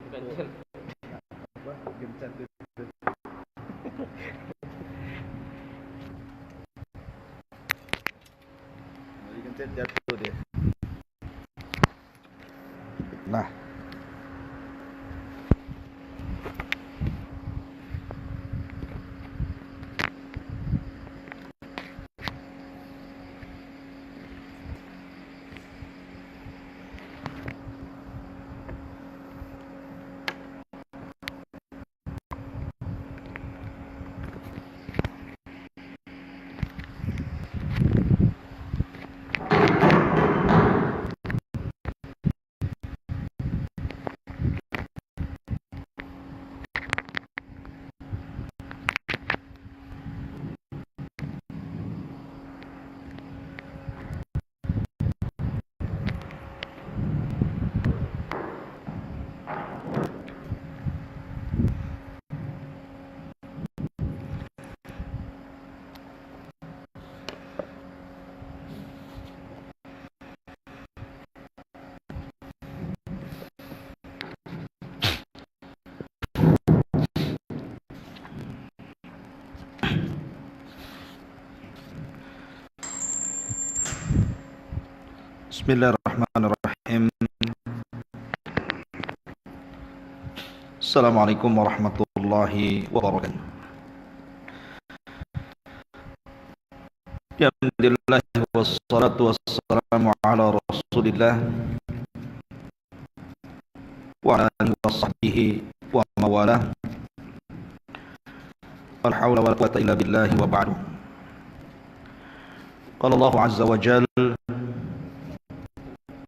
apa gencet itu. Jadi gencet jatuh dia. Nah, Bismillahirrahmanirrahim. Assalamualaikum warahmatullahi wabarakatuh. Alhamdulillah wassalatu wassalamu ala Rasulillah wa ala alihi wa sahbihi wa mawalah. La haula wala quwwata illa billah wa ba'du. Qala Allah azza wa jalla: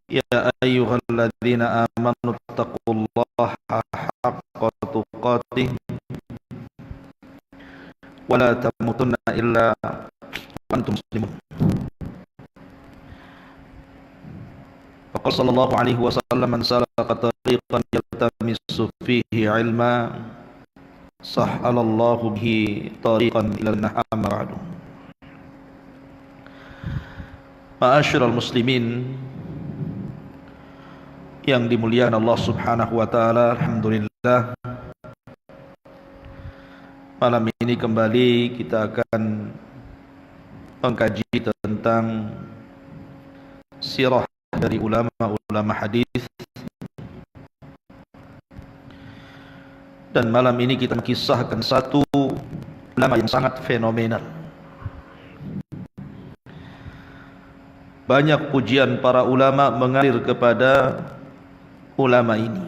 Ya ayyuhalladzina amanu taqullaha haqqa tuqatih wa la tamutunna illa wa antum muslimun. Faqala sallallahu alaihi wasallam: Man salaka tariqan yaltamisu fihi ilma sahhalallahu bihi tariqan ila an-na'am ba'du. Ma'asyiral muslimin yang dimuliakan Allah Subhanahu wa taala, alhamdulillah malam ini kembali kita akan mengkaji tentang sirah dari ulama-ulama hadis. Dan malam ini kita mengisahkan satu ulama yang sangat fenomenal. Banyak pujian para ulama mengalir kepada ulama ini.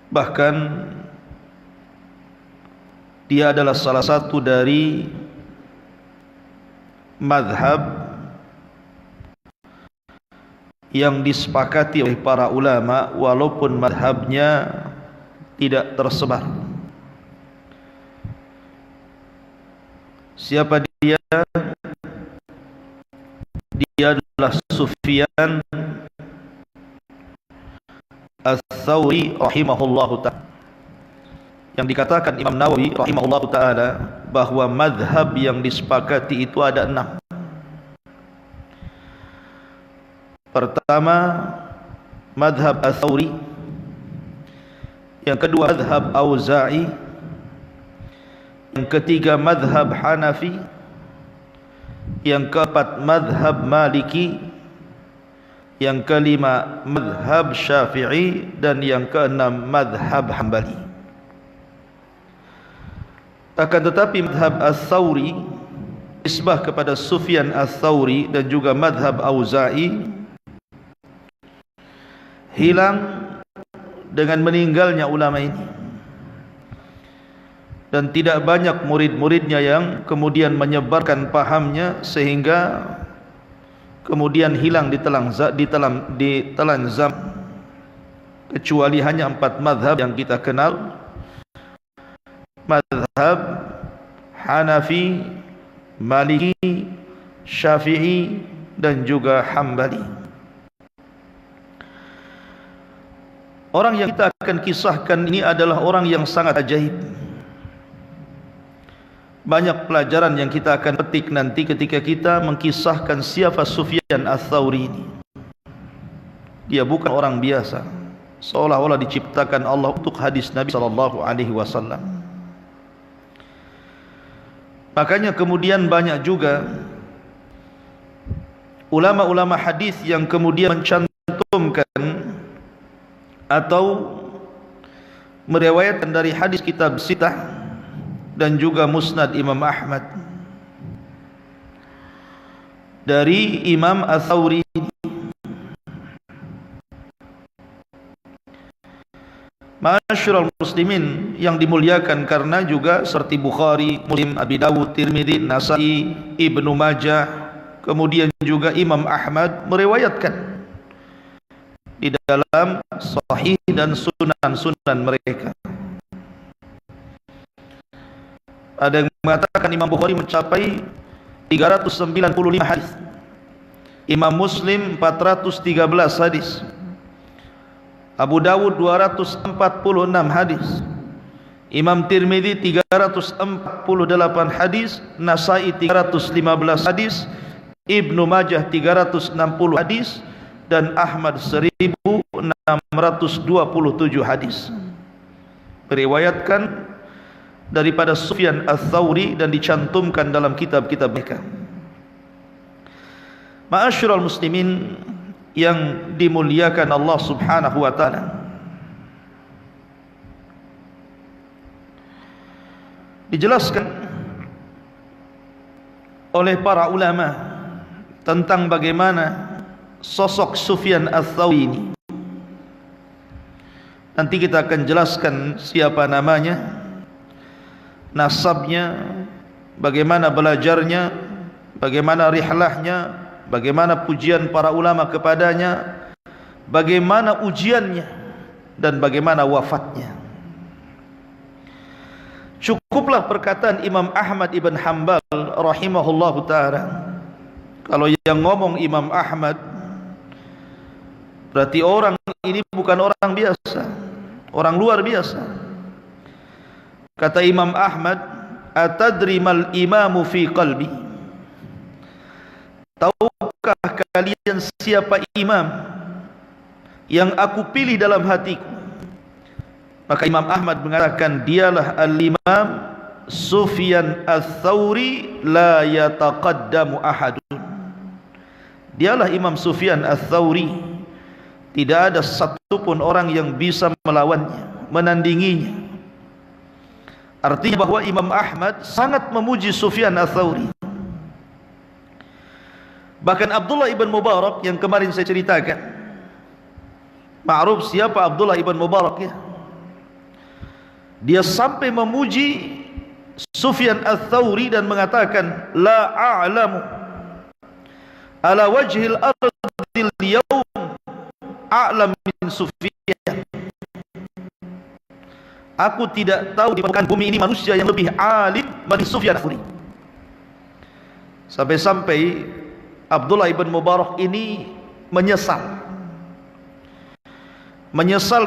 Bahkan dia adalah salah satu dari madhab yang disepakati oleh para ulama walaupun madhabnya tidak tersebar. Siapa dia? Dia adalah Sufyan Ats-Tsauri rahimahullahu ta'ala. Yang dikatakan Imam Nawawi rahimahullahu ta'ala bahwa madhab yang disepakati itu ada 6. Pertama, madhab Ats-Tsauri. Yang kedua, madhab Auza'i. Yang ketiga, madhab Hanafi. Yang keempat, madhab Maliki. Yang kelima, madhab Syafi'i. Dan yang keenam, madhab Hambali. Akan tetapi madhab Ats-Tsauri nisbah kepada Sufyan Ats-Tsauri dan juga madhab Auza'i hilang dengan meninggalnya ulama ini. Dan tidak banyak murid-muridnya yang kemudian menyebarkan pahamnya sehingga kemudian hilang ditelan zaman, kecuali hanya 4 madhab yang kita kenal: madhab Hanafi, Maliki, Syafi'i dan juga Hambali. Orang yang kita akan kisahkan ini adalah orang yang sangat ajaib. Banyak pelajaran yang kita akan petik nanti ketika kita mengkisahkan siapa Sufyan Ats-Tsauri ini. Dia bukan orang biasa, seolah-olah diciptakan Allah untuk hadis Nabi sallallahu alaihi wasallam. Makanya kemudian banyak juga ulama-ulama hadis yang kemudian mencantumkan atau meriwayatkan dari hadis kitab Sitah dan juga Musnad Imam Ahmad dari Imam Ats-Tsauri. Ma'asyiral muslimin yang dimuliakan, karena juga seperti Bukhari, Muslim, Abi Dawud, Tirmidzi, Nasai, Ibnu Majah, kemudian juga Imam Ahmad meriwayatkan di dalam sahih dan sunan-sunan mereka. Ada yang mengatakan Imam Bukhari mencapai 395 hadis, Imam Muslim 413 hadis, Abu Dawud 246 hadis, Imam Tirmidzi 348 hadis, Nasai 315 hadis, Ibnu Majah 360 hadis, dan Ahmad 1627 hadis. Diriwayatkan daripada Sufyan Ats-Tsauri dan dicantumkan dalam kitab-kitab mereka. Ma'asyiral muslimin yang dimuliakan Allah Subhanahu wa taala, dijelaskan oleh para ulama tentang bagaimana sosok Sufyan Ats-Tsauri ini. Nanti kita akan jelaskan siapa namanya, nasabnya, bagaimana belajarnya, bagaimana rihlahnya, bagaimana pujian para ulama kepadanya, bagaimana ujiannya, dan bagaimana wafatnya. Cukuplah perkataan Imam Ahmad ibn Hanbal rahimahullahu ta'ala. Kalau yang ngomong Imam Ahmad, berarti orang ini bukan orang biasa, orang luar biasa. Kata Imam Ahmad, atadri mal imamu fi qalbi, tahukah kalian siapa imam yang aku pilih dalam hatiku? Maka Imam Ahmad mengatakan, dialah al-imam Sufyan Ats-Tsauri la yataqaddamu ahadun. Dialah Imam Sufyan Ats-Tsauri, tidak ada satupun orang yang bisa melawannya, menandinginya. Artinya bahwa Imam Ahmad sangat memuji Sufyan Ats-Tsauri. Bahkan Abdullah ibn Mubarak yang kemarin saya ceritakan, ma'ruf siapa Abdullah ibn Mubarak ya, dia sampai memuji Sufyan Ats-Tsauri dan mengatakan, la a'lamu ala wajhil ardil yawm a'lam min Sufyan. Aku tidak tahu di permukaan bumi ini manusia yang lebih alim dari Sufyan Ats-Tsauri. Sampai-sampai Abdullah ibn Mubarak ini menyesal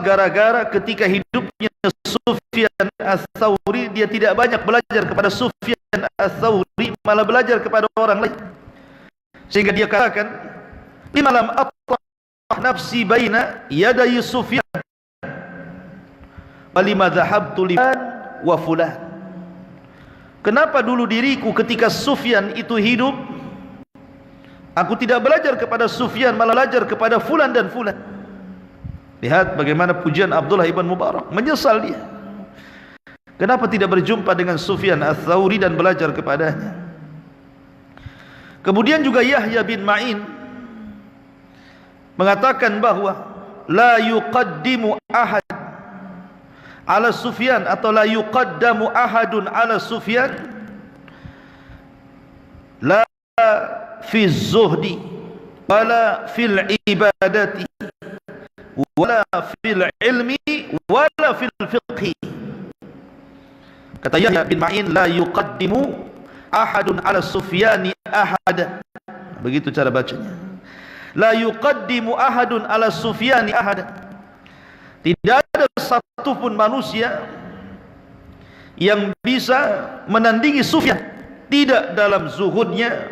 gara-gara ketika hidupnya Sufyan Ats-Tsauri, dia tidak banyak belajar kepada Sufyan Ats-Tsauri, malah belajar kepada orang lain. Sehingga dia katakan, lima lam attah nafsi baina yaday Sufyan walima dhahabtu liman wa fulan. Kenapa dulu diriku ketika Sufyan itu hidup, aku tidak belajar kepada Sufyan, malah belajar kepada fulan dan fulan. Lihat bagaimana pujian Abdullah ibn Mubarak, menyesal dia. Kenapa tidak berjumpa dengan Sufyan Ats-Tsauri dan belajar kepadanya? Kemudian juga Yahya bin Ma'in mengatakan bahwa la yuqaddimu ahad ala Sufyan, atau la yuqaddamu ahadun ala Sufyan la fi zuhdi wala fil ibadati wala fil ilmi wala fil fiqhi. Kata Yahya bin Ma'in, la yuqaddimu ahadun ala Sufyani ahada. Begitu cara bacanya. La yuqaddimu ahadun ala Sufyani ahada. Tidak ada satupun manusia yang bisa menandingi Sufyan, tidak dalam zuhudnya,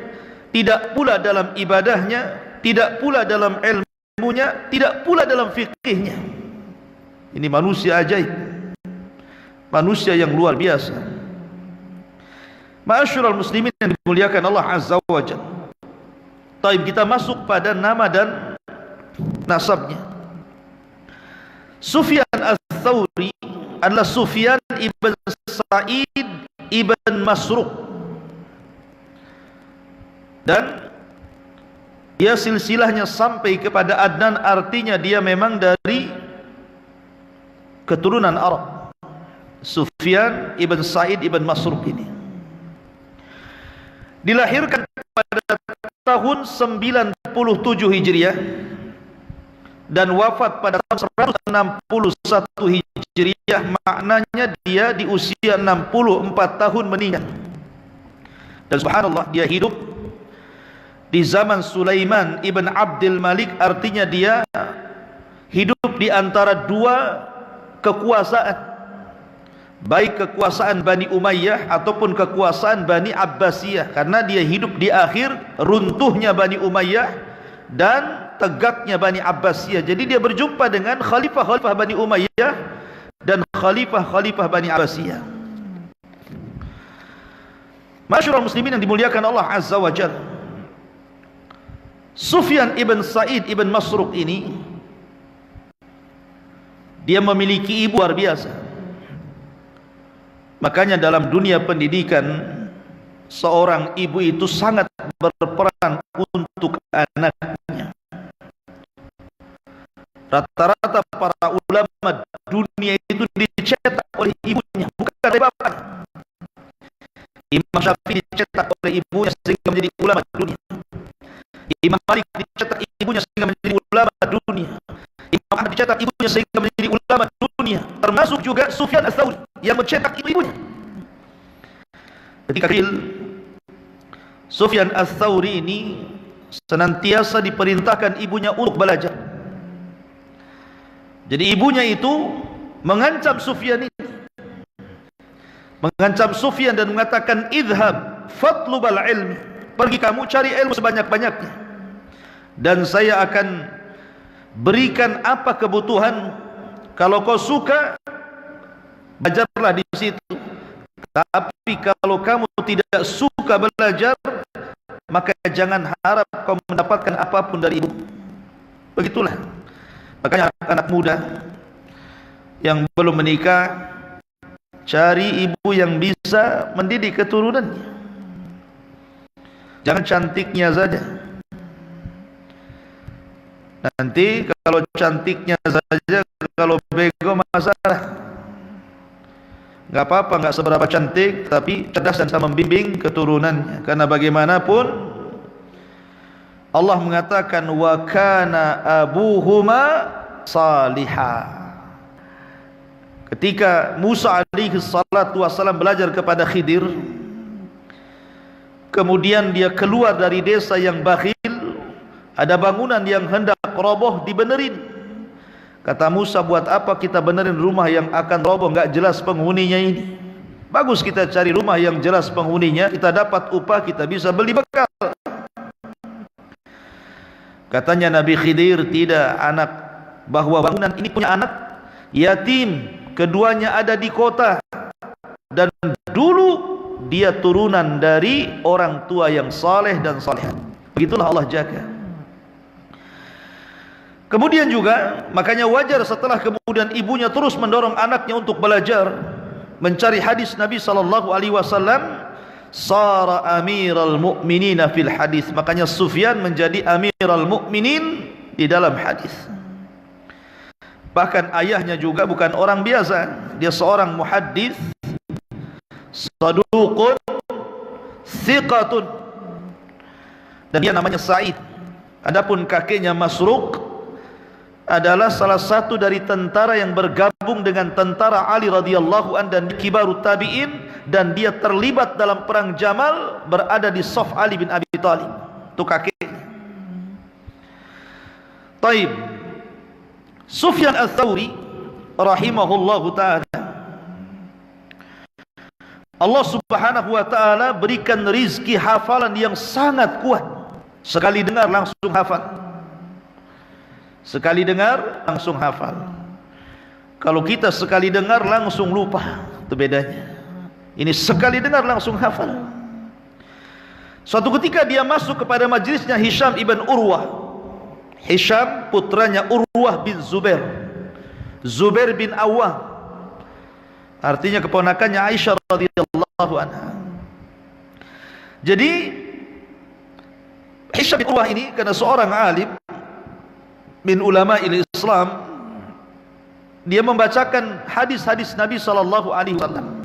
tidak pula dalam ibadahnya, tidak pula dalam ilmu, ilmunya, tidak pula dalam fikihnya. Ini manusia ajaib, manusia yang luar biasa. Ma'asyiral muslimin yang dimuliakan Allah Azza wa Jalla. Taib, kita masuk pada nama dan nasabnya. Sufyan Ats-Tsauri adalah Sufyan ibn Sa'id ibn Masruq, dan dia silsilahnya sampai kepada Adnan, artinya dia memang dari keturunan Arab. Sufyan ibn Sa'id ibn Masruq ini dilahirkan pada tahun 97 Hijriah dan wafat pada tahun 161 Hijriah. Maknanya dia di usia 64 tahun meninggal. Dan subhanallah, dia hidup di zaman Sulaiman ibn Abdul Malik, artinya dia hidup di antara dua kekuasaan, baik kekuasaan Bani Umayyah ataupun kekuasaan Bani Abbasiyah, karena dia hidup di akhir runtuhnya Bani Umayyah dan tegaknya Bani Abbasiyah. Jadi dia berjumpa dengan khalifah-khalifah Bani Umayyah dan khalifah-khalifah Bani Abbasiyah. Masyarul muslimin yang dimuliakan Allah Azza wa Jalla, Sufyan ibn Sa'id ibn Masruq ini dia memiliki ibu luar biasa. Makanya dalam dunia pendidikan, seorang ibu itu sangat berperan untuk anaknya. Rata-rata para ulama dunia itu dicetak oleh ibunya, bukan oleh bapaknya. Imam Syafi'i dicetak oleh ibunya sehingga menjadi ulama dunia. Imam Malik dicetak ibunya sehingga menjadi ulama dunia. Imam Ahmad dicetak ibunya sehingga menjadi ulama dunia. Termasuk juga Sufyan Ats-Tsauri yang mencetak ibunya. Ketika kecil, Sufyan Ats-Tsauri ini senantiasa diperintahkan ibunya untuk belajar. Jadi ibunya itu mengancam Sufyan ini, mengancam Sufyan dan mengatakan, idhab fatlubal ilmi, pergi kamu cari ilmu sebanyak-banyaknya, dan saya akan berikan apa kebutuhan. Kalau kau suka, belajarlah di situ. Tapi kalau kamu tidak suka belajar, maka jangan harap kau mendapatkan apapun dari ibu. Begitulah. Makanya anak muda yang belum menikah, cari ibu yang bisa mendidik keturunannya. Jangan cantiknya saja. Nanti kalau cantiknya saja, kalau bego masalah. Gak apa-apa, gak seberapa cantik, tapi cerdas dan bisa membimbing keturunannya. Karena bagaimanapun Allah mengatakan, wa kana abuhuma salihah. Ketika Musa alaihi salatu wassalam belajar kepada Khidir, kemudian dia keluar dari desa yang bakhil, ada bangunan yang hendak roboh, dibenerin. Kata Musa, buat apa kita benerin rumah yang akan roboh, enggak jelas penghuninya ini. Bagus kita cari rumah yang jelas penghuninya, kita dapat upah, kita bisa beli bekal. Katanya Nabi Khidir, tidak anak, bahwa bangunan ini punya anak yatim, keduanya ada di kota, dan dulu dia turunan dari orang tua yang saleh dan salehat. Begitulah Allah jaga. Kemudian juga, makanya wajar setelah kemudian ibunya terus mendorong anaknya untuk belajar, mencari hadis Nabi SAW, sara amiral mu'minina fil hadis. Makanya Sufyan menjadi amiral mu'minin di dalam hadis. Bahkan ayahnya juga bukan orang biasa, dia seorang muhaddis, saduqun, thiqatun, dan dia namanya Sa'id. Adapun kakeknya Masruq adalah salah satu dari tentara yang bergabung dengan tentara Ali radhiyallahu an dan kibarut tabi'in, dan dia terlibat dalam perang Jamal, berada di saf Ali bin Abi Thalib. Itu kakeknya. Taib. Sufyan Ats-Tsauri rahimahullahu taala, Allah subhanahu wa taala berikan rizki hafalan yang sangat kuat. Sekali dengar langsung hafal. Sekali dengar langsung hafal. Kalau kita sekali dengar langsung lupa, itu bedanya. Ini sekali dengar langsung hafal. Suatu ketika dia masuk kepada majlisnya Hisham ibn Urwah. Hisham putranya Urwah bin Zubair, Zubair bin Awwam, artinya keponakannya Aisyah radhiyallahu anha. Jadi Hisham bin Urwah ini karena seorang alim min ulama Islam, dia membacakan hadis-hadis Nabi sallallahu alaihi wasallam.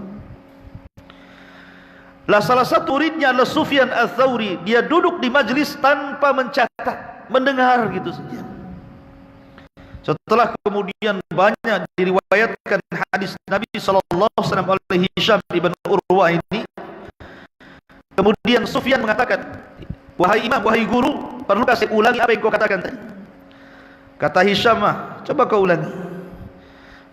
Lah salah satu muridnya adalah Sufyan Ats-Tsauri. Dia duduk di majlis tanpa mencatat, mendengar gitu saja. Setelah kemudian banyak diriwayatkan hadis Nabi sallallahu alaihi wasallam oleh Hisham ibn Urwah ini, kemudian Sufyan mengatakan, "Wahai imam, wahai guru, perlukah saya ulangi apa yang kau katakan tadi?" Kata Hisham, "Coba kau ulangi."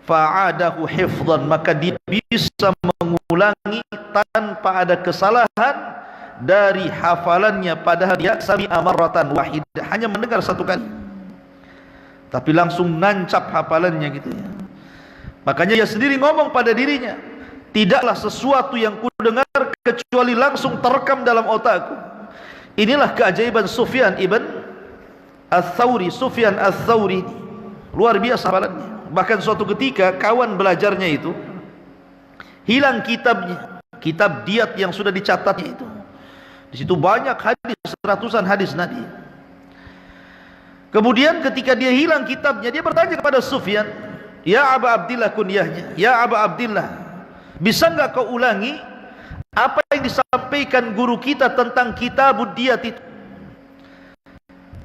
Fa'adahu hifdhan, maka dia bisa mengulangi tanpa ada kesalahan dari hafalannya, padahal dia sami'a marratan wahidah, hanya mendengar satu kali tapi langsung nancap hafalannya gitu ya. Makanya dia sendiri ngomong pada dirinya, tidaklah sesuatu yang ku dengar kecuali langsung terekam dalam otakku. Inilah keajaiban Sufyan ibn Ats-Tsauri. Sufyan Ats-Tsauri luar biasa hafalannya. Bahkan suatu ketika kawan belajarnya itu hilang kitabnya, kitab diat yang sudah dicatatnya itu. Di situ banyak hadis, ratusan hadis Nabi. Kemudian ketika dia hilang kitabnya, dia bertanya kepada Sufyan, "Ya Aba Abdillah," kunyahnya, "Ya Aba Abdillah, bisa enggak kau ulangi apa yang disampaikan guru kita tentang kitabud diat itu?"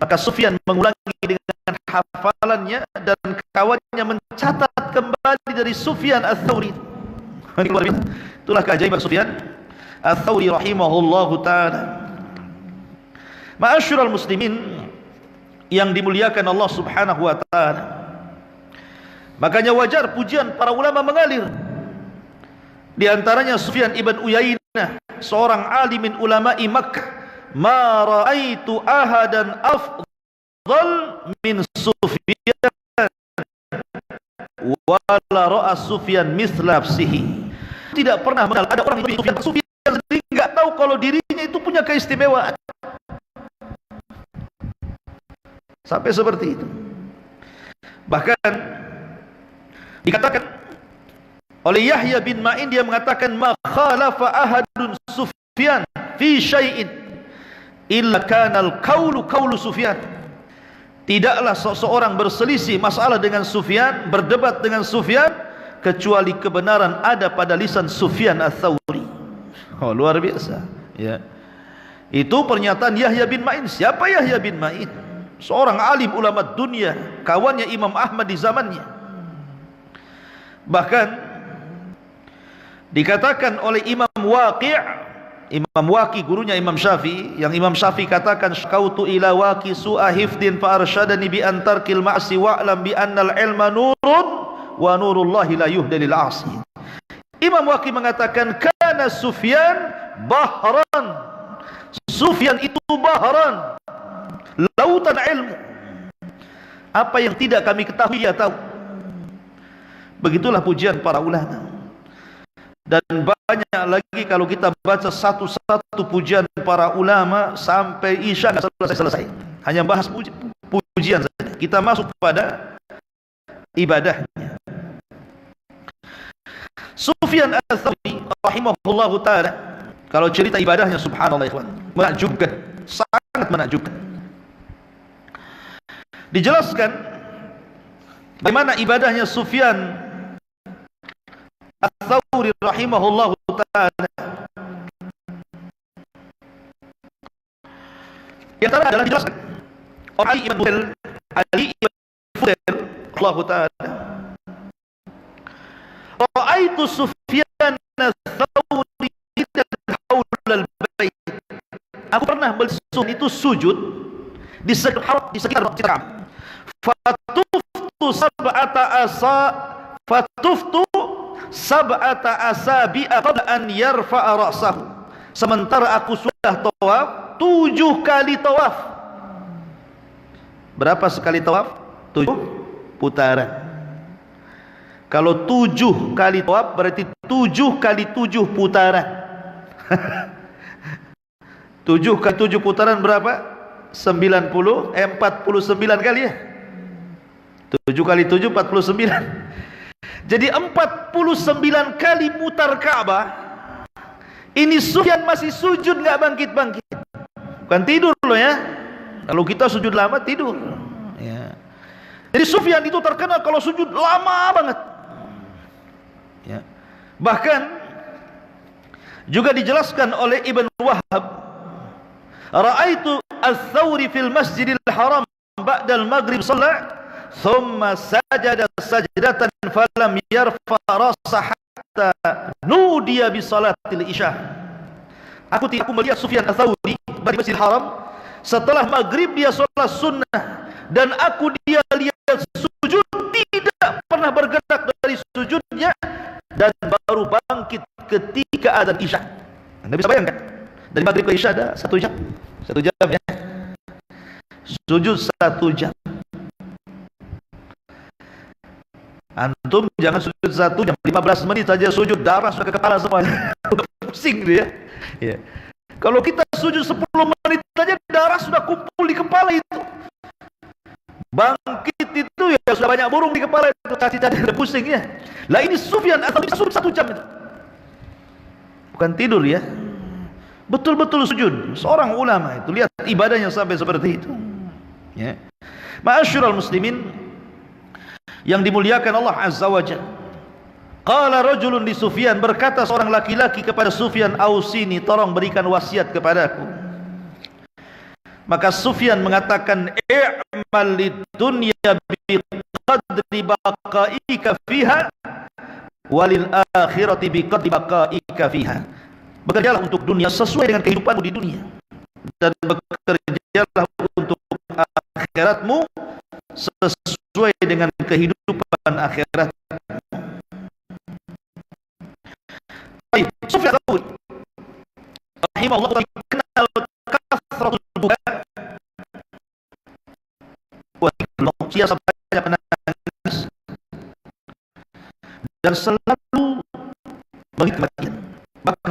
Maka Sufyan mengulangi dengan hafalannya, dan kawannya mencatat kembali dari Sufyan Ats-Tsauri. Itulah keajaiban Sufyan Ats-Tsauri rahimahullahu ta'ala. Ma'asyiral muslimin yang dimuliakan Allah subhanahu wa ta'ala, makanya wajar pujian para ulama mengalir. Di antaranya Sufyan ibn Uyainah, seorang alimin ulama'i Makkah, "Ma ra'aitu ahadan afdal min Sufyan wala ra'a Sufyan mithla nafsihi." Tidak pernah mengenal ada orang yang Sufyan sendiri enggak tahu kalau dirinya itu punya keistimewaan. Sampai seperti itu. Bahkan dikatakan oleh Yahya bin Ma'in, dia mengatakan, "Ma khalafa ahadun Sufyan fi syai'in illa kanal qaulu qaulu Sufyan." Tidaklah seseorang berselisih masalah dengan Sufyan, berdebat dengan Sufyan, kecuali kebenaran ada pada lisan Sufyan Ats-Tsauri. Oh, luar biasa ya. Itu pernyataan Yahya bin Ma'in. Siapa Yahya bin Ma'in? Seorang alim ulama dunia, kawannya Imam Ahmad di zamannya. Bahkan dikatakan oleh Imam Waqi', Imam Waqi gurunya Imam Syafi'i, yang Imam Syafi'i katakan, "Syakautu ila Waqi su'a hifdin fa arsyadani bi an tarkil ma'si wa'lam bi annal ilma nurun wa nurullahi la yuhda lil 'asi." Imam Waqi mengatakan, "Kana Sufyan bahran." Sufyan itu bahran, lautan ilmu. Apa yang tidak kami ketahui dia tahu. Begitulah pujian para ulama. Dan banyak lagi kalau kita baca satu-satu pujian para ulama sampai Isya tidak selesai-selesai. Hanya bahas pujian saja. Kita masuk kepada ibadahnya. Sufyan Ats-Tsauri rahimahullahu ta'ala, kalau cerita ibadahnya subhanallah ikhwan, menakjubkan, sangat menakjubkan. Dijelaskan bagaimana ibadahnya Sufyan Ats-Tsauri rahimahullahu ta'ala. Di antara adalah dijelaskan Ali ibn Fudail Allahu ta'ala, "Ra'aitu Sufyan Ats-Tsauri haulal bait." Aku pernah melihat itu sujud di sekitar Ka'bah. Fatuftu sab'ata asabi'a qabla an yarfa'a ra'sahu. Sementara aku sudah tawaf 7 kali tawaf. Berapa sekali tawaf? 7 putaran. Kalau 7 kali tawaf berarti 7 kali 7 putaran. 7 kali 7 putaran berapa? 49 kali ya. 7 kali 7 49. Jadi 49 kali mutar Ka'bah. Ini Sufyan masih sujud, nggak bangkit-bangkit. Bukan tidur loh ya. Kalau kita sujud lama tidur ya. Jadi Sufyan itu terkenal kalau sujud lama banget ya. Bahkan juga dijelaskan oleh Ibn Wahab, ra'aitu ats-Tsawri fil Masjidil Haram ba'da al-maghrib shalla thumma sajada sajdatan falam yarfa ra'sahu hatta nudiya bi salatil isya. Aku melihat Sufyan ats-Tsawri di Masjidil Haram setelah maghrib dia sholat sunnah, dan aku dia lihat sujud tidak pernah bergerak dari sujudnya, dan baru bangkit ketika azan isya. Anda bisa bayangkan dari maghrib ke isya ada 1 jam, 1 jam ya, sujud 1 jam. Antum jangan sujud 1 jam, 15 menit saja sujud, darah sudah ke kepala semuanya. Udah pusing dia ya. Kalau kita sujud 10 menit saja darah sudah kumpul di kepala itu. Bangkit itu ya sudah banyak burung di kepala itu, caci-caci udah pusing ya. Lah ini Sufyan atau bisa sujud 1 jam itu. Bukan tidur ya. Betul-betul sujud. Seorang ulama itu lihat ibadahnya sampai seperti itu. Ya. Ma'asyiral muslimin yang dimuliakan Allah Azza wa Jalla. Qala rajulun li Sufyan, berkata seorang laki-laki kepada Sufyan, ausini, tolong berikan wasiat kepadaku. Maka Sufyan mengatakan, i'mal lidunya biqadri baqaika fiha walil akhirati biqadri baqaika fiha. Bekerjalah untuk dunia sesuai dengan kehidupanmu di dunia, dan bekerjalah untuk akhiratmu sesuai dengan kehidupan akhirat. Baik, Sufyan Ats-Tsauri rahimahullah kenal kasratul buka, dia banyak menangis dan selalu bagi kematian. Bahkan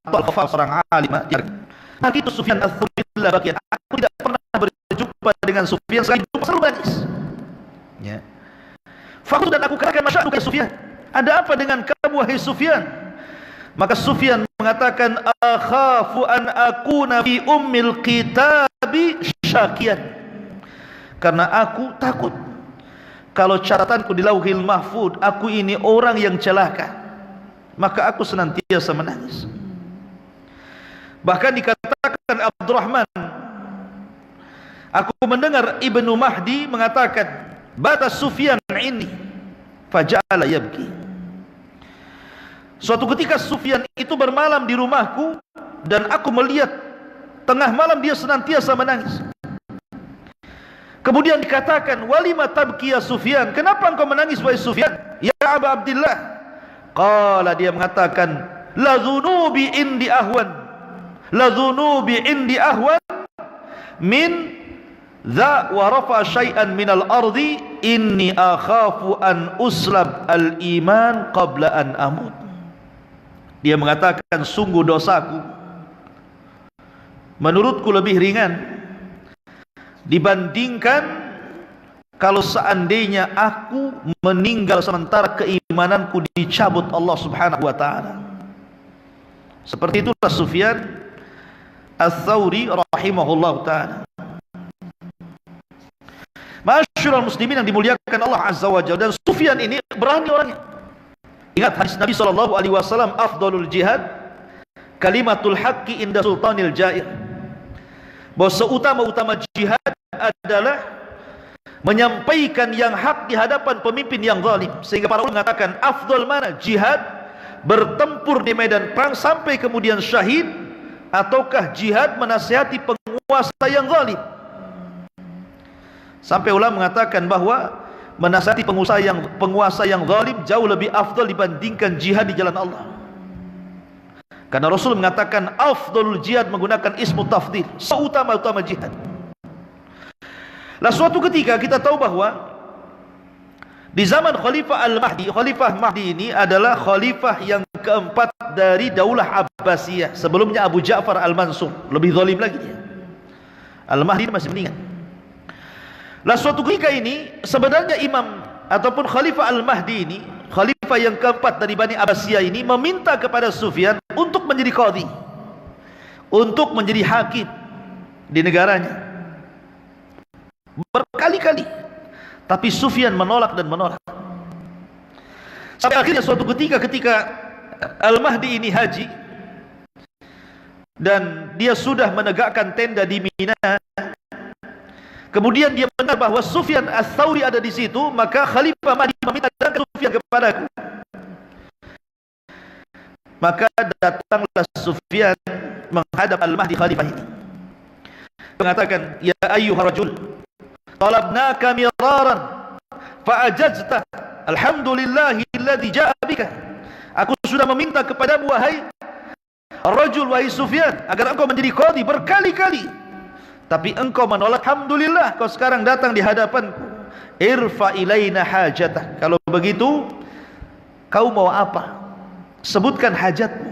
atau al-Khafal seorang alim nah itu Sufyan Ats-Tsauri bagian, aku tidak pernah berjumpa dengan Sufyan sekali jumpa selalu menangis ya. Fakultu, dan aku katakan, masya'nuka Sufyan, ada apa dengan kamu wahai Sufyan? Maka Sufyan mengatakan, akhafu an akuna fi ummil kitabi syakian, karena aku takut kalau catatanku di Lauhil Mahfud aku ini orang yang celaka, maka aku senantiasa menangis. Bahkan dikatakan Abdurrahman, aku mendengar Ibnu Mahdi mengatakan, bata Sufyan ini faja'ala yabki. Suatu ketika Sufyan itu bermalam di rumahku, dan aku melihat tengah malam dia senantiasa menangis. Kemudian dikatakan, walima tabki ya Sufyan, kenapa engkau menangis wahai Sufyan ya Aba Abdillah? Qala, dia mengatakan, la dhunubi indi ahwan min dha wa rafa syai'an minal ardi inni akhafu an uslab al-iman qabla an amut. Dia mengatakan, sungguh dosaku menurutku lebih ringan dibandingkan kalau seandainya aku meninggal sementara keimananku dicabut Allah Subhanahu wa taala. Seperti itulah Sufyan Ats-Tsauri rahimahullah taala. Ma'asyiral muslimin yang dimuliakan Allah Azza wa Jalla, dan Sufyan ini berani orangnya. Ingat hadis Nabi SAW, afdalul jihad kalimatul haqqi inda sultanil jair, bahwa seutama-utama jihad adalah menyampaikan yang hak di hadapan pemimpin yang zalim. Sehingga para ulama mengatakan, afdal mana? Jihad bertempur di medan perang sampai kemudian syahid, ataukah jihad menasihati penguasa yang zalim? Sampai ulama mengatakan bahwa menasihati penguasa yang zalim jauh lebih afdal dibandingkan jihad di jalan Allah. Karena Rasul mengatakan afdalul jihad menggunakan ismu tafdil, seutama-utama jihad. Lah suatu ketika kita tahu bahwa di zaman Khalifah Al-Mahdi, Khalifah Mahdi ini adalah khalifah yang keempat dari Daulah Abbasiyah. Sebelumnya Abu Ja'far Al-Mansur, lebih zalim lagi dia. Al-Mahdi masih meninggal. Lah suatu ketika ini sebenarnya imam ataupun Khalifah Al-Mahdi ini, khalifah yang keempat dari Bani Abbasiyah ini, meminta kepada Sufyan untuk menjadi qadhi, untuk menjadi hakim di negaranya berkali-kali, tapi Sufyan menolak dan menolak. Sampai akhirnya suatu ketika Al-Mahdi ini haji dan dia sudah menegakkan tenda di Mina, kemudian dia mendengar bahwa Sufyan Ats-Tsauri ada di situ, maka Khalifah Mahdi meminta datang Sufyan kepadaku. Maka datanglah Sufyan menghadap Al-Mahdi khalifah ini, mengatakan, ya ayyuhar rajul, talabnaka miraran fa'ajazta, alhamdulillahilladzi ja'a bika. Aku sudah meminta kepadamu wahai rajul, wahai Sufyan, agar engkau menjadi qadhi berkali-kali, tapi engkau menolak. Alhamdulillah kau sekarang datang di hadapanku. Irfa ilaina hajatah. Kalau begitu kau mau apa? Sebutkan hajatmu,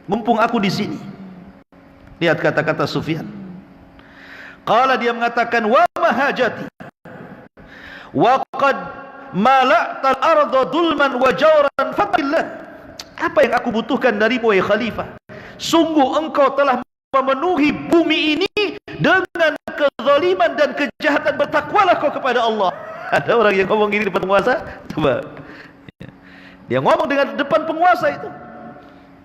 mumpung aku di sini. Lihat kata-kata Sufyan. Qala, dia mengatakan, wa ma hajati wa qad mala'tal arda dulman wa jawran fatillah. Apa yang aku butuhkan darimu wahai khalifah? Sungguh engkau telah memenuhi bumi ini dengan kezaliman dan kejahatan, bertakwalah kau kepada Allah. Ada orang yang ngomong gini depan penguasa? Coba. Dia ngomong dengan depan penguasa itu.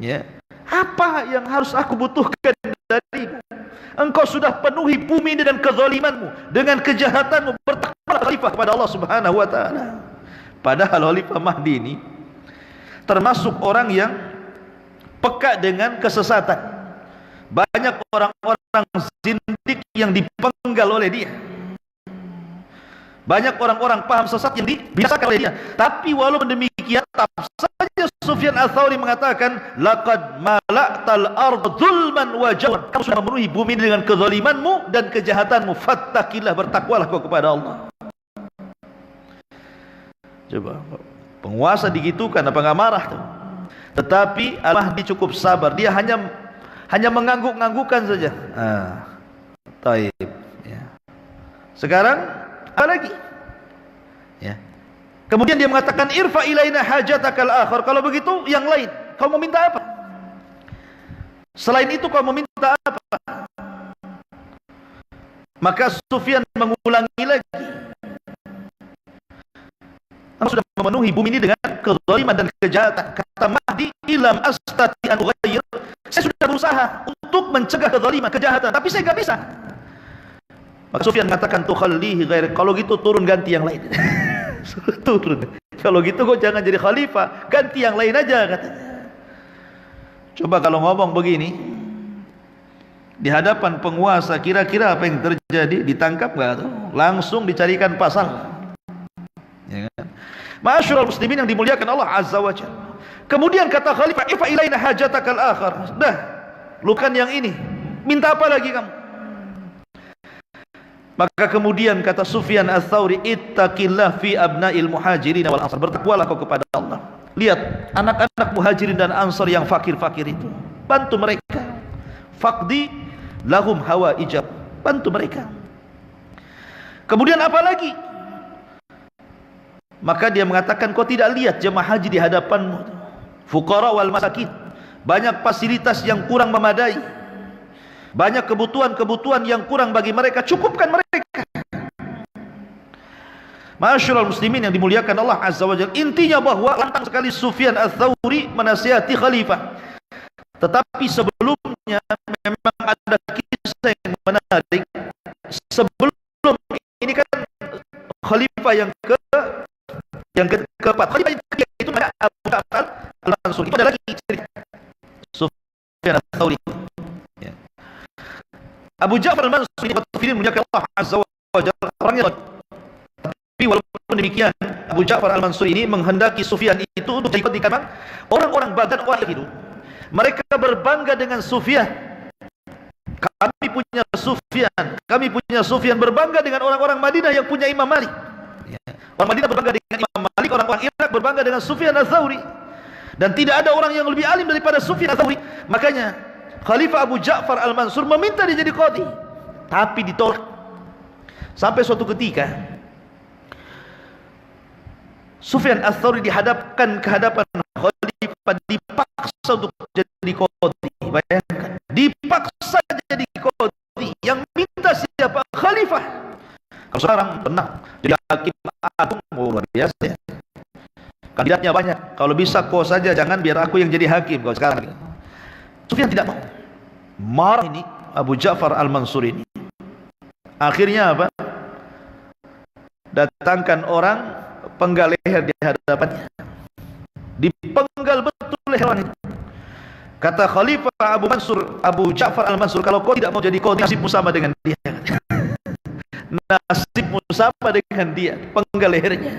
Ya. Apa yang harus aku butuhkan darimu? Engkau sudah penuhi bumi ini dengan kezalimanmu, dengan kejahatanmu, bertakwalah khalifah kepada Allah Subhanahu wa taala. Padahal Khalifah Mahdi ini termasuk orang yang peka dengan kesesatan. Banyak orang-orang zindik yang dipenggal oleh dia. Banyak orang-orang paham sesat yang dibiasakan oleh dia. Tapi walaupun demikian, tetap saja Sufyan Ats-Tsauri mengatakan, laqad mala'tal ardh zulman wa jawran. Kamu sudah memenuhi bumi dengan kezalimanmu dan kejahatanmu. Fattaqillah, bertakwalah kau kepada Allah. Coba, penguasa digitukan, apa enggak marah tuh? Tetapi Al-Mahdi cukup sabar. Dia hanya mengangguk-anggukan saja. Taib. Ya. Sekarang apa lagi? Ya. Kemudian dia mengatakan, irfa ilaina hajatakal akhar. Kalau begitu yang lain, kau mau minta apa? Selain itu kau mau minta apa? Maka Sufyan mengulangi lagi, kamu sudah memenuhi bumi ini dengan kezaliman dan kejahatan. Kata Mahdi, ilam astati an ughayyir. Saya sudah berusaha untuk mencegah kezaliman, kejahatan, tapi saya enggak bisa. Maka Sufyan mengatakan, tukhallihi ghair. Kalau gitu turun, ganti yang lain. Turun. Kalau gitu kok jangan jadi khalifah, ganti yang lain aja, katanya. Coba kalau ngomong begini di hadapan penguasa, kira-kira apa yang terjadi? Ditangkap enggak tuh? Langsung dicarikan pasal. Ya kan? Ma'asyiral muslimin yang dimuliakan Allah Azza wa Jalla. Kemudian kata khalifah, ifa ilaina hajatakal akhar. Dah, lukan yang ini. Minta apa lagi kamu? Maka kemudian kata Sufyan Ats-Tsauri, ittaqillah fi abna'il muhajirin wal ansar. Bertakwalah kau kepada Allah. Lihat anak-anak muhajirin dan ansar yang fakir-fakir itu, bantu mereka. Faqdi lahum hawaijab, bantu mereka. Kemudian apa lagi? Maka dia mengatakan, kau tidak lihat jemaah haji di hadapanmu, fuqara wal masakin, banyak fasilitas yang kurang memadai, banyak kebutuhan-kebutuhan yang kurang bagi mereka, cukupkan mereka. Ma'asyiral muslimin yang dimuliakan Allah Azza wa Jalla. Intinya bahwa lantang sekali Sufyan Ats-Tsauri menasihati khalifah. Tetapi sebelumnya memang ada kisah yang menarik. Sebelum ini kan khalifah yang keempat, khalifah yang ketiga itu namanya Abu Ja'far Al-Mansur. Itu ada lagi cerita Sufyan Ats-Tsauri. Ya. Abu Ja'far Al-Mansur ini memuliakan Allah Azza wa Jalla, orangnya. Tapi walaupun demikian, Abu Ja'far Al-Mansur ini menghendaki Sufyan itu untuk jadi karena orang-orang Baghdad orang itu mereka berbangga dengan Sufyan. Kami punya Sufyan berbangga dengan orang-orang Madinah yang punya Imam Malik. Orang Madinah berbangga dengan Imam Malik, orang-orang Irak berbangga dengan Sufyan Ats-Tsauri. Dan tidak ada orang yang lebih alim daripada Sufyan Ats-Tsauri. Makanya Khalifah Abu Ja'far Al-Mansur meminta dia jadi qadhi, tapi ditolak. Sampai suatu ketika Sufyan Ats-Tsauri dihadapkan ke hadapan khalifah, dipaksa untuk jadi qadhi. Bayangkan, dipaksa jadi qadhi. Yang minta siapa? Khalifah. Kalau sekarang tenang, jadi hakim agung, luar biasa ya. Kandidatnya banyak. Kalau bisa kau saja, jangan biar aku yang jadi hakim. Kalau sekarang Sufyan tidak mau. Marah ini Abu Ja'far Al-Mansur ini. Akhirnya apa? Datangkan orang, penggal leher di hadapannya. Dipenggal betul leher orang itu. Kata Khalifah Abu Ja'far Al-Mansur, kalau kau tidak mau jadi qadhi, nasibmu sama dengan dia. Nasibmu sama dengan dia, penggal lehernya.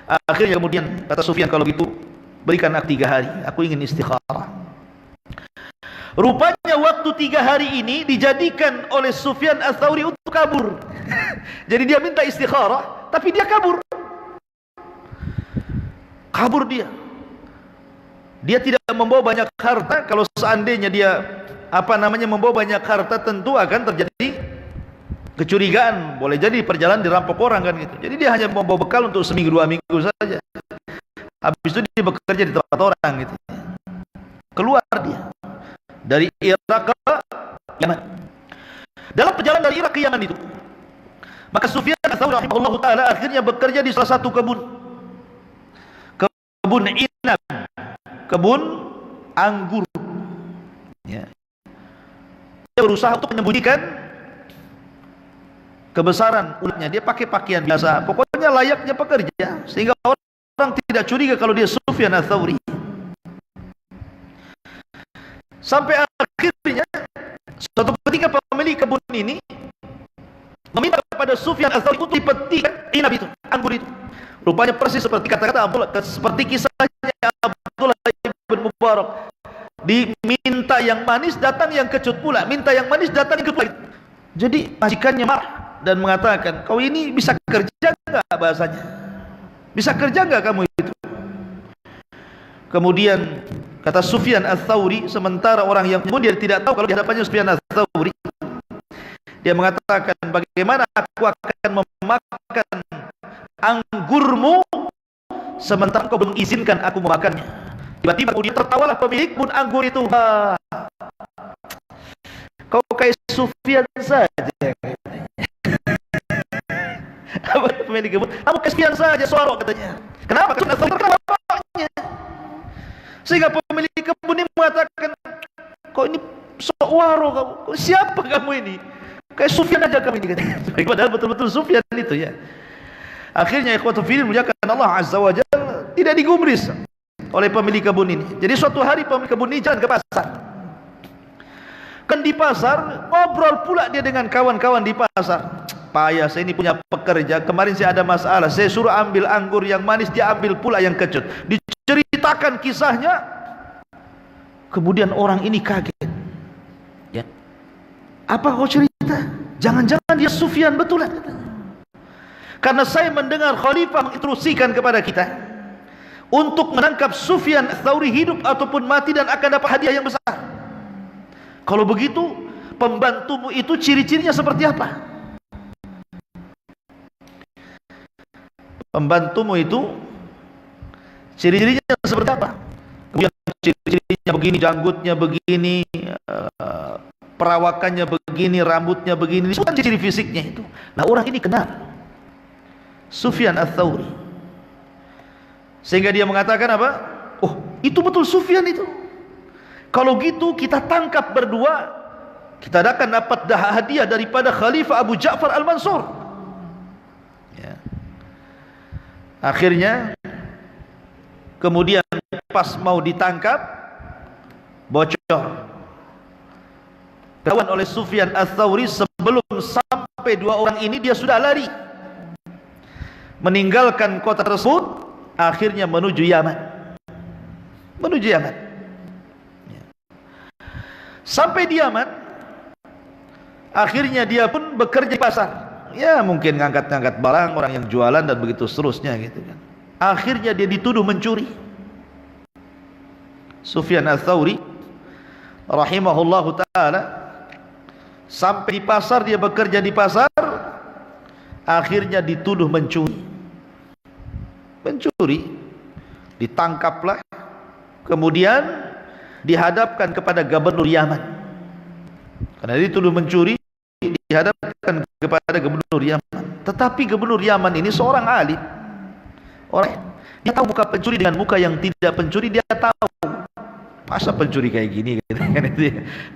Akhirnya kemudian kata Sufyan, kalau gitu berikan aku 3 hari, aku ingin istikharah. Rupanya waktu 3 hari ini dijadikan oleh Sufyan Ats-Tsauri untuk kabur. Jadi dia minta istikharah, tapi dia kabur. Kabur dia. Dia tidak membawa banyak harta. Kalau seandainya dia membawa banyak harta, tentu akan terjadi kecurigaan. Boleh jadi perjalanan dirampok orang kan gitu. Jadi dia hanya membawa bekal untuk seminggu 2 minggu saja. Habis itu dia bekerja di tempat orang gitu. Keluar dia dari Irak ke Yaman. Dalam perjalanan dari Irak ke Yaman itu, maka Sufyan Ats-Tsauri rahimahullahu taala akhirnya bekerja di salah satu kebun inab, kebun anggur ya. Dia berusaha untuk menyembunyikan kebesaran ulatnya. Dia pakai pakaian biasa, pokoknya layaknya pekerja, sehingga orang tidak curiga kalau dia Sufyan Ats-Tsauri. Sampai akhirnya suatu ketika pemilik kebun ini meminta kepada Sufyan Ats-Tsauri untuk dipetik inab itu, anggur itu. Rupanya persis seperti kata-kata Abdullah, seperti kisahnya Abdullah bin Mubarak. Diminta yang manis, datang yang kecut pula. Minta yang manis, datang yang kecut pula. Jadi majikannya marah dan mengatakan, kau ini bisa kerja enggak, bahasanya? Bisa kerja enggak kamu itu? Kemudian kata Sufyan Ats-Tsauri, sementara orang yang kemudian tidak tahu kalau di hadapannya Sufyan Ats-Tsauri, dia mengatakan, bagaimana aku akan memakan anggurmu sementara kau belum izinkan aku memakannya. Tiba-tiba kemudian tertawalah pemilik kebun anggur itu. Kau kayak Sufyan saja. Apa pemilik kebun? Kamu kayak Sufyan saja, suara katanya. Kenapa? Karena terkenal bapaknya. Sehingga pemilik kebun ini mengatakan, kau ini suara kamu. Siapa kamu ini? Kayak Sufyan aja kamu ini katanya. Padahal betul-betul Sufyan itu ya. Akhirnya ikhwatul fillah muliakan Allah Azza wa Jalla, tidak digubris oleh pemilik kebun ini. Jadi suatu hari pemilik kebun ini jalan ke pasar. Kan di pasar ngobrol pula dia dengan kawan-kawan di pasar. Payah, saya ini punya pekerja, kemarin saya ada masalah, saya suruh ambil anggur yang manis, dia ambil pula yang kecut. Diceritakan kisahnya. Kemudian orang ini kaget. Ya. Apa kau cerita? Jangan-jangan dia Sufyan betulan katanya. Karena saya mendengar khalifah menginstruksikan kepada kita untuk menangkap Sufyan Ats-Tsauri hidup ataupun mati, dan akan dapat hadiah yang besar. Kalau begitu, pembantumu itu ciri-cirinya seperti apa? Pembantumu itu ciri-cirinya seperti apa? Kemudian ciri-cirinya begini, janggutnya begini, perawakannya begini, rambutnya begini, disebutkan ciri fisiknya itu. Nah, orang ini kenal Sufyan Ats-Tsauri, sehingga dia mengatakan apa? Oh, itu betul Sufyan itu. Kalau gitu kita tangkap berdua, kita akan dapat hadiah daripada Khalifah Abu Ja'far Al-Mansur ya. Akhirnya kemudian pas mau ditangkap, bocor. Ketahuan oleh Sufyan Ats-Tsauri, sebelum sampai 2 orang ini dia sudah lari, meninggalkan kota tersebut, akhirnya menuju Yaman. Sampai di Yaman, Akhirnya dia pun bekerja di pasar. Ya mungkin ngangkat-ngangkat barang orang yang jualan dan begitu seterusnya gitu kan. Akhirnya dia dituduh mencuri. Sufyan Ats-Tsauri rahimahullahu taala sampai di pasar, dia bekerja di pasar, akhirnya dituduh mencuri. Mencuri, ditangkaplah, kemudian dihadapkan kepada gubernur Yaman. Karena dituduh mencuri, dihadapkan kepada gubernur Yaman. Tetapi gubernur Yaman ini seorang alim. Dia tahu muka pencuri dengan muka yang tidak pencuri, dia tahu. Masa pencuri kayak gini gitu kan,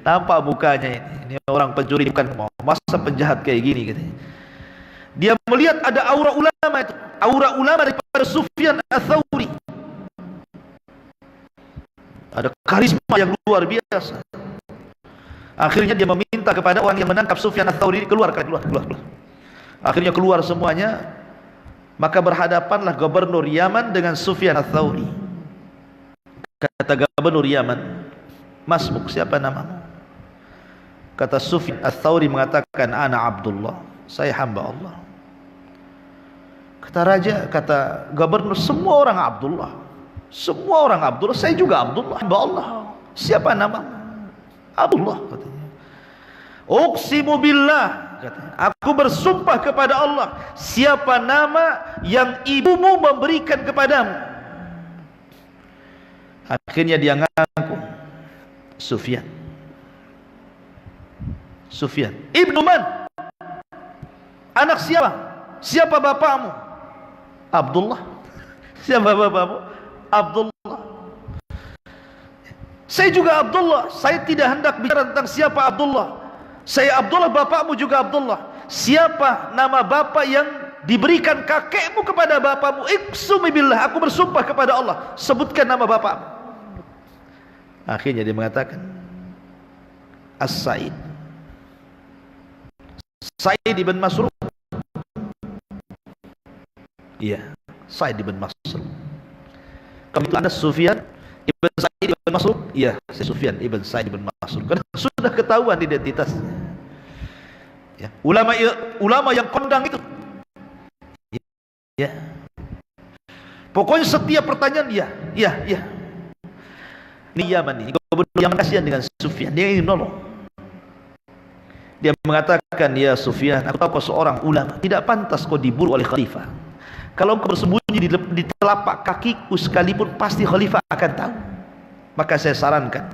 nampak mukanya ini orang pencuri bukan, masa penjahat kayak gini gitu. Dia melihat ada aura ulama itu, aura ulama daripada Sufyan Ats-Tsauri. Ada karisma yang luar biasa. Akhirnya dia meminta kepada orang yang menangkap Sufyan Ats-Tsauri, keluar. Akhirnya keluar semuanya. Maka berhadapanlah gubernur Yaman dengan Sufyan Ats-Tsauri. Kata gubernur Yaman, "Masmuk, siapa namamu?" Kata Sufyan Ats-Tsauri mengatakan, "Ana Abdullah, saya hamba Allah." Kata raja, kata gubernur, "Semua orang Abdullah. Semua orang Abdullah, saya juga Abdullah, hamba Allah. Siapa namamu?" "Abdullah," katanya. "Uqsimu billah," katanya, "aku bersumpah kepada Allah, siapa nama yang ibumu memberikan kepadamu?" Akhirnya dia ngaku, Sufyan. Ibnu man? Anak siapa? Siapa bapakmu? Abdullah. Siapa bapakmu? Abdullah. Saya juga Abdullah. Saya tidak hendak bicara tentang siapa Abdullah. Saya Abdullah, bapakmu juga Abdullah. Siapa nama bapak yang diberikan kakekmu kepada bapakmu? Iqsumi billah, aku bersumpah kepada Allah, sebutkan nama bapakmu. Akhirnya dia mengatakan, As-Sa'id, Sa'id ibn Masruq. Iya, Sa'id ibn Masruq. Kamu itu Anda Sufyan ibn Sa'id ibn Masruq? Iya, saya Sufyan ibn Sa'id ibn Masruq. Karena sudah ketahuan identitasnya. Ya, ulama yang kondang itu. Ya. Pokoknya setiap pertanyaan iya. Ini Yaman ini, gubernur Yaman kasihan dengan Sufyan, dia ingin menolong. Dia mengatakan, "Ya Sufyan, aku tahu kau seorang ulama, tidak pantas kau diburu oleh khalifah. Kalau kau bersembunyi di telapak kakiku sekalipun, pasti khalifah akan tahu. Maka saya sarankan,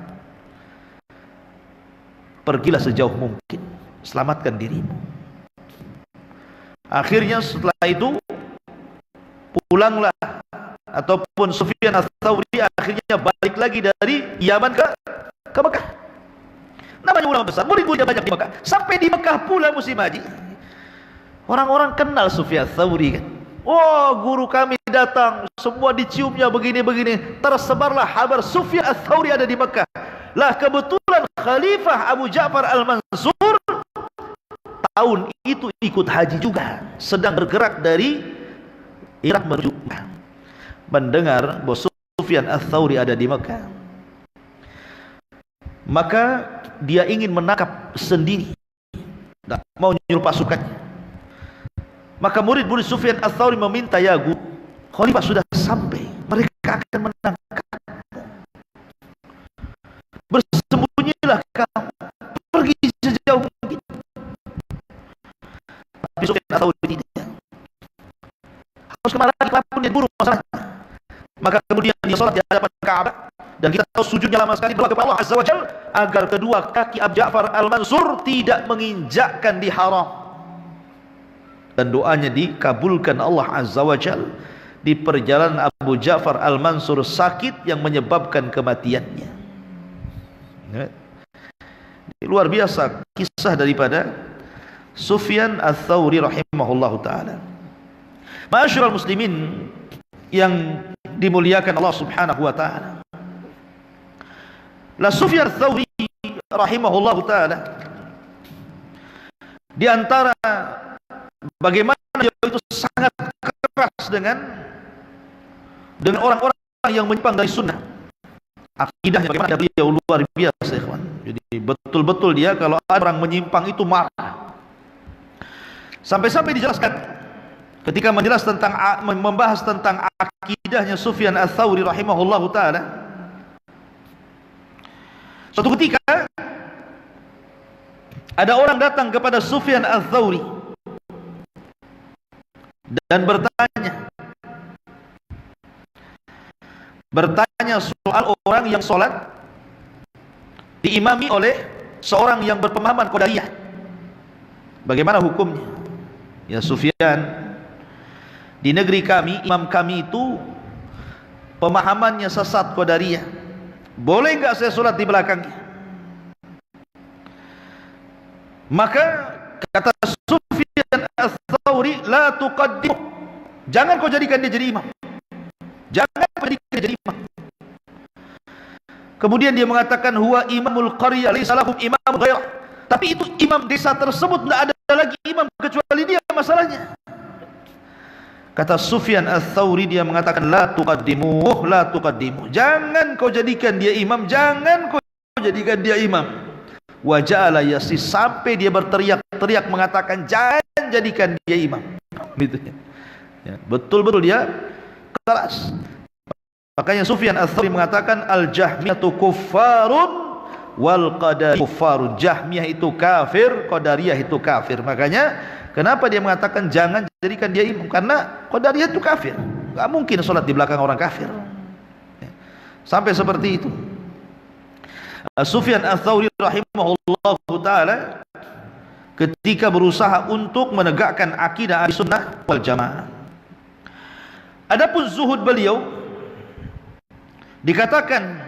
pergilah sejauh mungkin, selamatkan dirimu." Akhirnya setelah itu pulanglah, ataupun Sufyan Ats-Tsauri akhirnya balik lagi dari Yaman ke Mekah. Namanya ulama besar, murid-muridnya banyak di Mekah. Sampai di Mekah pula musim haji, orang-orang kenal Sufyan Ats-Tsauri kan. Oh, guru kami datang, semua diciumnya begini-begini. Tersebarlah kabar Sufyan Ats-Tsauri ada di Mekah. Lah kebetulan Khalifah Abu Ja'far Al-Mansur tahun itu ikut haji juga, sedang bergerak dari Irak menuju Mekah. Mendengar bahwa Sufyan Ats-Tsauri ada di Mekah, maka dia ingin menangkap sendiri, tak mau nyuruh pasukannya. Maka murid-murid Sufyan Ats-Tsauri meminta, "Ya guru, khalifah sudah sampai, mereka akan menangkap. Bersembunyilah kamu, pergi sejauh mungkin." Tapi Sufyan Ats-Tsauri tidak. Harus kemana lagi, kelapun dia buru masalahnya. Maka kemudian dia sholat di hadapan Ka'bah, dan kita tahu sujudnya lama sekali, berdoa kepada Allah Azza wa Jalla agar kedua kaki Abu Ja'far Al-Mansur tidak menginjakkan di haram, dan doanya dikabulkan Allah Azza wa Jalla. Di perjalanan Abu Ja'far Al-Mansur sakit yang menyebabkan kematiannya. Luar biasa kisah daripada Sufyan Ats-Tsauri rahimahullahu ta'ala. Ma'asyiral muslimin yang dimuliakan Allah subhanahu wa ta'ala, la Sufyan Ats-Tsauri rahimahullahu ta'ala, di antara bagaimana dia itu sangat keras dengan orang-orang yang menyimpang dari sunnah. Akidahnya bagaimana beliau luar biasa, ikhwan. Jadi betul-betul dia kalau ada orang menyimpang itu marah. Sampai-sampai dijelaskan ketika membahas tentang akidahnya Sufyan Ats-Tsauri rahimahullahu taala. Suatu ketika ada orang datang kepada Sufyan Ats-Tsauri dan bertanya soal orang yang sholat diimami oleh seorang yang berpemahaman Qadariyah. Bagaimana hukumnya? Ya Sufyan, di negeri kami, imam kami itu pemahamannya sesat Qadariyah. Boleh enggak saya sholat di belakangnya? Maka kata Sufyan Ats-Tsauri, la tuqaddim, jangan kau jadikan dia jadi imam. Jangan kau jadikan dia jadi imam. Kemudian dia mengatakan, huwa imamul qaryah laisa lahum imam ghairah. Tapi itu imam desa tersebut tidak ada lagi imam kecuali dia, masalahnya. Kata Sufyan Ats-Tsauri, dia mengatakan, la tuqaddimu, la tuqaddimu. Jangan kau jadikan dia imam, jangan kau jadikan dia imam. Wa ja'ala yasis, sampai dia berteriak-teriak mengatakan, jangan jadikan dia imam. Gitu ya. Betul-betul dia keras. Makanya Sufyan Ats-Tsauri mengatakan, al-Jahmiyatu kuffarun wal Qadariyah kuffarun. Jahmiyah itu kafir, Qadariyah itu kafir. Makanya kenapa dia mengatakan jangan jadikan dia imam? Karena Qadariyah itu kafir. Enggak mungkin sholat di belakang orang kafir. Sampai seperti itu. Sufyan Ats-Tsauri rahimahullahu taala ketika berusaha untuk menegakkan akidah Ahlussunnah wal Jamaah. Adapun zuhud beliau dikatakan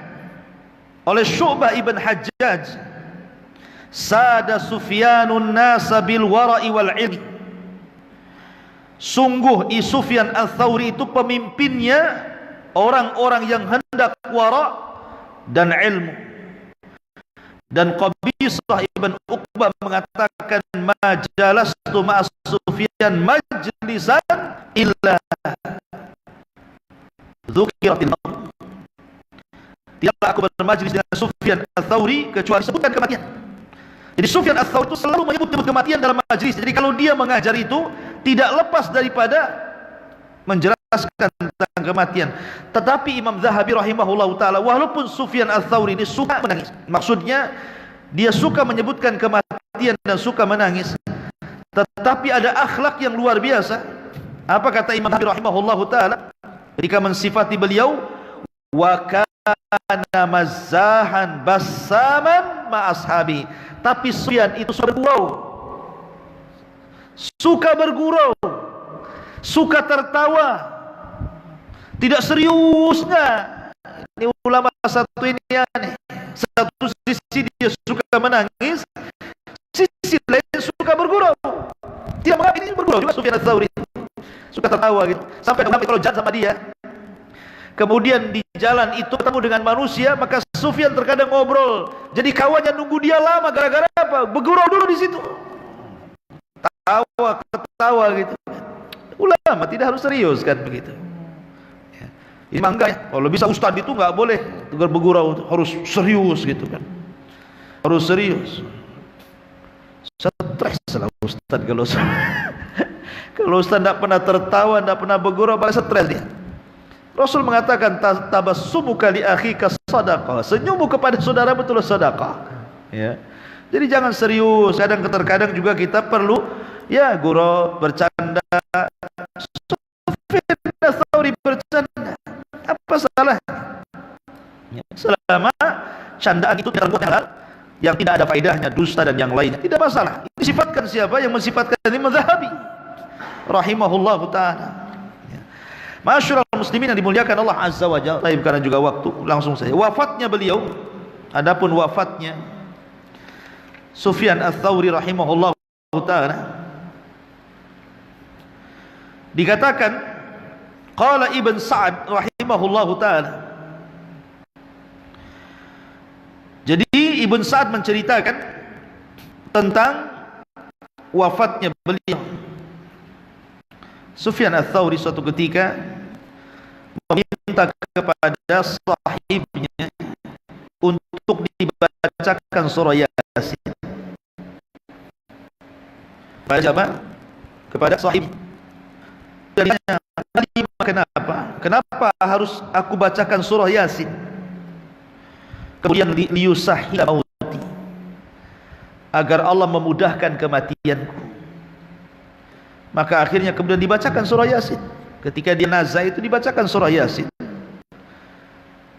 oleh Syu'bah ibn Hajjaj, sada Sufyanun nasa bil wara'i wal ilmi. Sungguh Sufyan Ats-Tsauri itu pemimpinnya orang-orang yang hendak wara' dan ilmu. Dan Qabisah ibn Uqbah mengatakan, majalastu ma'a Sufyan majlisan illa dzukiratil maut. Tidaklah aku bermajlis dengan Sufyan Ats-Tsauri kecuali sebutkan kematian. Jadi Sufyan Ats-Tsauri itu selalu menyebut kematian dalam majlis. Jadi kalau dia mengajar itu tidak lepas daripada menjelaskan tentang kematian. Tetapi Imam Zahabi rahimahullahu taala, walaupun Sufyan Ats-Tsauri ini suka menangis, maksudnya dia suka menyebutkan kematian dan suka menangis, tetapi ada akhlak yang luar biasa. Apa kata Imam Zahabi rahimahullahu taala ketika mensifati beliau? Wa kana mazzahan bassaman ma ashabi. Tapi Sufyan itu suka bergurau, suka tertawa, tidak serius. Ini ulama satu ini aneh. Satu sisi dia suka menangis, sisi lain suka bergurau. Tidak mengapa ini bergurau juga Sufyan Ats-Tsauri, suka tertawa gitu. Sampai kalau jalan sama dia, kemudian di jalan itu ketemu dengan manusia, maka Sufyan terkadang ngobrol. Jadi kawannya nunggu dia lama gara-gara apa? Bergurau dulu di situ. Ketawa gitu. Ulama tidak harus serius kan begitu. Ya. Ini enggak ya. Kalau bisa ustaz itu enggak boleh bergurau, harus serius gitu kan. Harus serius. Stres lah ustaz kalau ustaz tidak pernah tertawa, tidak pernah bergurau, malah stres dia. Rasul mengatakan, tabassumuka li akhika sadaqah. Senyummu kepada saudara betul sedekah. Ya. Jadi jangan serius. Kadang juga kita perlu ya gurau, bercanda. Sufyan Ats-Tsauri bercanda, apa salah? Ya. Selama candaan itu tidak halal, yang tidak ada faedahnya, dusta dan yang lainnya, tidak masalah. Ini sifatkan siapa? Yang mensifatkan Imam Zahabi rahimahullahu ta'ala. Masyarul muslimin yang dimuliakan Allah Azza wa Jalla. Baik, karena juga waktu, langsung saja. Wafatnya beliau, adapun wafatnya Sufyan Ats-Tsauri rahimahullah taala, dikatakan qala Ibn Sa'ad rahimahullah taala. Jadi Ibn Sa'ad menceritakan tentang wafatnya beliau. Sufyan Ats-Tsauri suatu ketika meminta kepada sahibnya membacakan surah Yasin. Kepada siapa? Kepada sahib. Dan ditanya, kenapa? Kenapa harus aku bacakan surah Yasin? Kemudian liyusahhila mauti, agar Allah memudahkan kematianku. Maka akhirnya kemudian dibacakan surah Yasin. Ketika dia nazah itu dibacakan surah Yasin.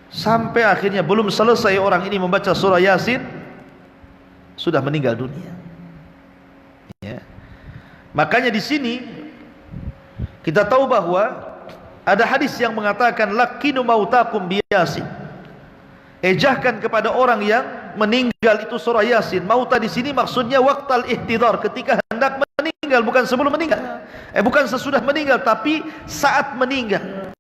Sampai akhirnya belum selesai orang ini membaca surah Yasin, sudah meninggal dunia. Ya. Makanya di sini kita tahu bahwa ada hadis yang mengatakan lakinu mautakum biyasin. Ejahkan kepada orang yang meninggal itu surah Yasin. Mauta di sini maksudnya waqtal ihtidar, ketika hendak meninggal, bukan sebelum meninggal. Bukan sesudah meninggal, tapi saat meninggal.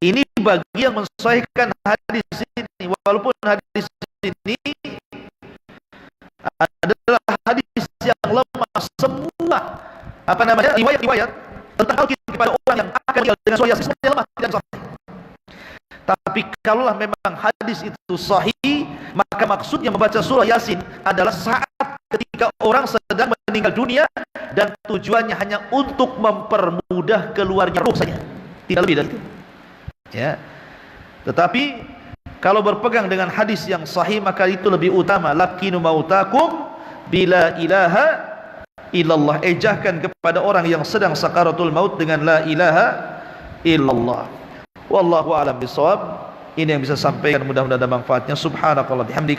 Ini bagi yang mensahihkan hadis ini, walaupun hadis ini adalah hadis yang lemah. Semua riwayat-riwayat tentang talqin kepada orang yang akan meninggal dengan surah Yasin semuanya lemah, tidak sahih. Tapi kalaulah memang hadis itu sahih, maka maksudnya membaca surah Yasin adalah saat ketika orang sedang meninggal dunia, dan tujuannya hanya untuk mempermudah keluarnya ruh saja, tidak lebih dari itu. Ya. Tetapi kalau berpegang dengan hadis yang sahih, maka itu lebih utama. Lakinu mautakum bila ilaha illallah. Ejahkan kepada orang yang sedang sakaratul maut dengan la ilaha illallah. Wallahu a'lam bishawab. Ini yang bisa sampaikan, mudah-mudahan ada manfaatnya. Subhanakallah bihamdika